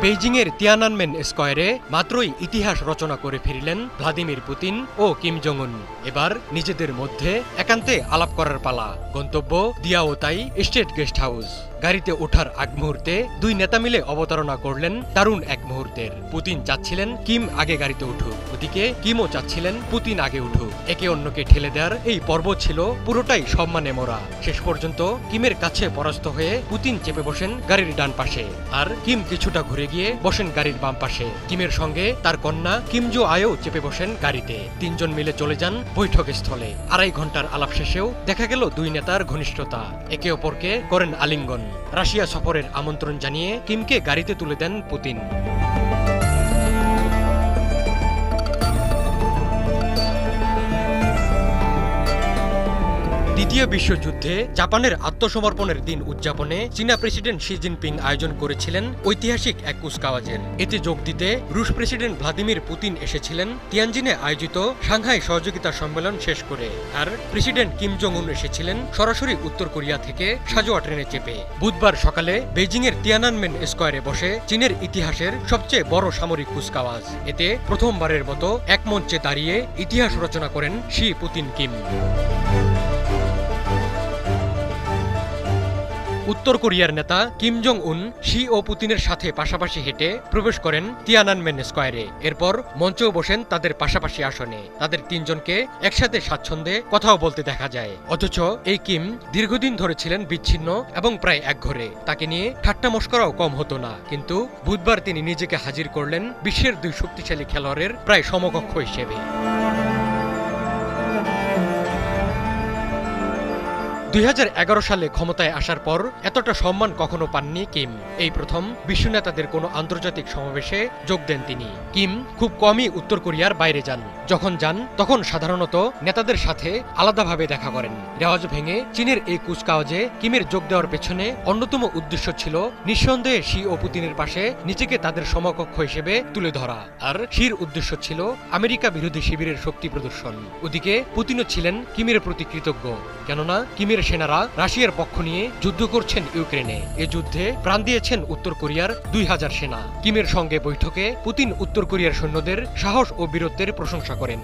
বেইজিংয়ের Tiananmen স্কয়ারে মাত্রই ইতিহাস রচনা করে ফিরলেন ভ্লাদিমির পুতিন ও কিম জং উন। এবার নিজেদের মধ্যে একান্তে আলাপ করার পালা। গন্তব্য দিয়াওতাই স্টেট গেস্ট হাউস। গাড়িতে ওঠার আগ মুহূর্তে দুই নেতা মিলে অবতারণা করলেন দারুণ এক মুহূর্তের। পুতিন চাচ্ছিলেন কিম আগে গাড়িতে উঠুক, ওদিকে কিমও চাচ্ছিলেন পুতিন আগে উঠুক। একে অন্যকে ঠেলে দেওয়ার এই পর্ব ছিল পুরোটাই সম্মানে মোড়া। শেষ পর্যন্ত কিমের কাছে পরাস্ত হয়ে পুতিন চেপে বসেন গাড়ির ডান পাশে, আর কিম কিছুটা ঘুরে গিয়ে বসেন গাড়ির বাম পাশে। কিমের সঙ্গে তার কন্যা কিম জো আয়ও চেপে বসেন গাড়িতে। তিনজন মিলে চলে যান বৈঠকস্থলে। 2.5 ঘন্টার আলাপ শেষেও দেখা গেল দুই নেতার ঘনিষ্ঠতা। একে অপরকে করেন আলিঙ্গন। রাশিয়া সফরের আমন্ত্রণ জানিয়ে কিমকে গাড়িতে তুলে দেন পুতিন। দ্বিতীয় বিশ্বযুদ্ধে জাপানের আত্মসমর্পণের দিন উদযাপনে চীনা প্রেসিডেন্ট শি জিনপিং আয়োজন করেছিলেন ঐতিহাসিক এক কুচকাওয়াজের। এতে যোগ দিতে রুশ প্রেসিডেন্ট ভ্লাদিমির পুতিন এসেছিলেন তিয়ানজিনে আয়োজিত সাংহাই সহযোগিতা সম্মেলন শেষ করে। আর প্রেসিডেন্ট কিম জং উন এসেছিলেন সরাসরি উত্তর কোরিয়া থেকে সাজোয়া ট্রেনে চেপে। বুধবার সকালে বেইজিংয়ের তিয়ানানমেন স্কয়ারে বসে চীনের ইতিহাসের সবচেয়ে বড় সামরিক কুচকাওয়াজ। এতে প্রথমবারের মতো এক মঞ্চে দাঁড়িয়ে ইতিহাস রচনা করেন শি, পুতিন, কিম। উত্তর কোরিয়ার নেতা কিম জং উন শি ও পুতিনের সাথে পাশাপাশি হেঁটে প্রবেশ করেন তিয়ানানমেন স্কয়ারে। এরপর মঞ্চেও বসেন তাদের পাশাপাশি আসনে। তাদের তিনজনকে একসাথে স্বাচ্ছন্দ্যে কথাও বলতে দেখা যায়। অথচ এই কিম দীর্ঘদিন ধরে ছিলেন বিচ্ছিন্ন এবং প্রায় একঘরে। তাকে নিয়ে ঠাট্টা মশকরাও কম হতো না। কিন্তু বুধবার তিনি নিজেকে হাজির করলেন বিশ্বের দুই শক্তিশালী খেলোয়াড়ের প্রায় সমকক্ষ হিসেবে। 2011 সালে ক্ষমতায় আসার পর এতটা সম্মান কখনো পাননি কিম। এই প্রথম বিশ্ব নেতাদের কোনো আন্তর্জাতিক সমাবেশে যোগ দেন তিনি। কিম খুব কমই উত্তর কোরিয়ার বাইরে যান। যখন যান তখন সাধারণত নেতাদের সাথে আলাদাভাবে দেখা করেন। রেওয়াজ ভেঙে চীনের এই কুচকাওয়াজে কিমের যোগ দেওয়ার পেছনে অন্যতম উদ্দেশ্য ছিল নিঃসন্দেহে শি ও পুতিনের পাশে নিজেকে তাদের সমকক্ষ হিসেবে তুলে ধরা। আর শির উদ্দেশ্য ছিল আমেরিকা বিরোধী শিবিরের শক্তি প্রদর্শন। ওদিকে পুতিনও ছিলেন কিমের প্রতি কৃতজ্ঞ, কেননা কিমের সেনারা রাশিয়ার পক্ষ নিয়ে যুদ্ধ করছেন ইউক্রেনে। এ যুদ্ধে প্রাণ দিয়েছেন উত্তর কোরিয়ার 2000 সেনা। কিমের সঙ্গে বৈঠকে পুতিন উত্তর কোরিয়ার সৈন্যদের সাহস ও বীরত্বের প্রশংসা করেন।